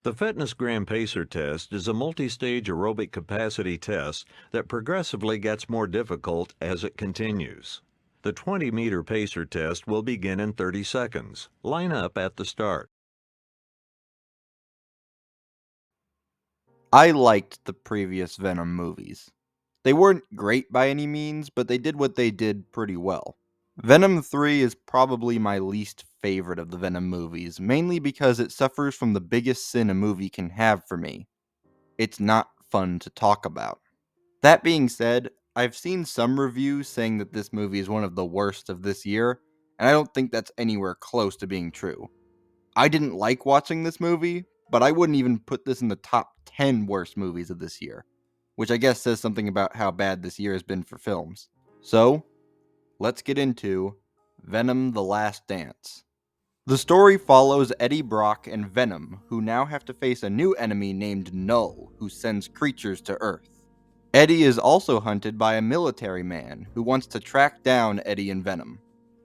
The Fitness Gram Pacer test is a multi-stage aerobic capacity test that progressively gets more difficult as it continues. The 20-meter pacer test will begin in 30 seconds. Line up at the start. I liked the previous Venom movies. They weren't great by any means, but they did what they did pretty well. Venom 3 is probably my least favorite of the Venom movies, mainly because it suffers from the biggest sin a movie can have for me. It's not fun to talk about. That being said, I've seen some reviews saying that this movie is one of the worst of this year, and I don't think that's anywhere close to being true. I didn't like watching this movie, but I wouldn't even put this in the top 10 worst movies of this year, which I guess says something about how bad this year has been for films. So, let's get into Venom: The Last Dance. The story follows Eddie Brock and Venom, who now have to face a new enemy named Null, who sends creatures to Earth. Eddie is also hunted by a military man who wants to track down Eddie and Venom.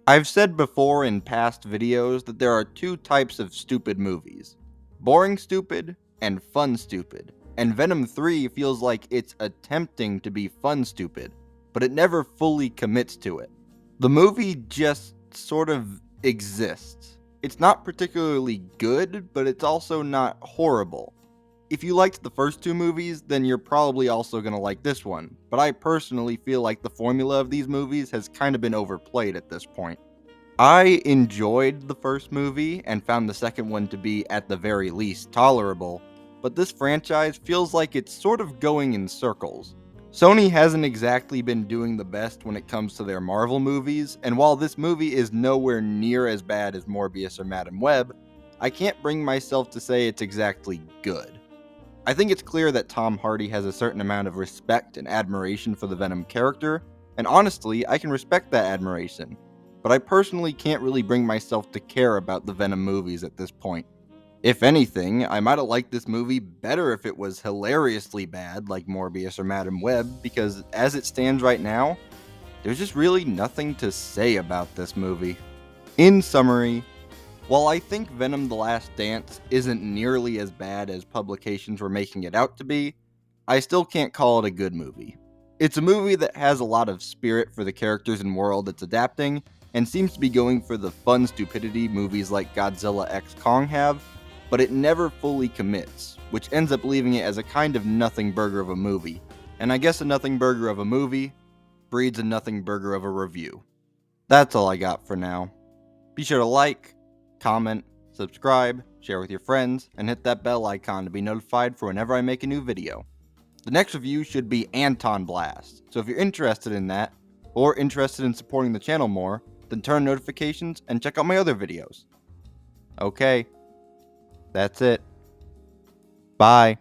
I've said before in past videos that there are two types of stupid movies: boring stupid and fun stupid, and Venom 3 feels like it's attempting to be fun stupid, but it never fully commits to it. The movie just sort of exists. It's not particularly good, but it's also not horrible. If you liked the first two movies, then you're probably also going to like this one, but I personally feel like the formula of these movies has kind of been overplayed at this point. I enjoyed the first movie and found the second one to be, at the very least, tolerable, but this franchise feels like it's sort of going in circles. Sony hasn't exactly been doing the best when it comes to their Marvel movies, and while this movie is nowhere near as bad as Morbius or Madam Web, I can't bring myself to say it's exactly good. I think it's clear that Tom Hardy has a certain amount of respect and admiration for the Venom character, and honestly, I can respect that admiration, but I personally can't really bring myself to care about the Venom movies at this point. If anything, I might have liked this movie better if it was hilariously bad like Morbius or Madam Web, because as it stands right now, there's just really nothing to say about this movie. In summary, while I think Venom: The Last Dance isn't nearly as bad as publications were making it out to be, I still can't call it a good movie. It's a movie that has a lot of spirit for the characters and world it's adapting, and seems to be going for the fun stupidity movies like Godzilla x Kong have, but it never fully commits, which ends up leaving it as a kind of nothing burger of a movie. And I guess a nothing burger of a movie breeds a nothing burger of a review. That's all I got for now. Be sure to like, comment, subscribe, share with your friends, and hit that bell icon to be notified for whenever I make a new video. The next review should be Anton Blast, so if you're interested in that, or interested in supporting the channel more, then turn on notifications and check out my other videos. Okay, that's it. Bye.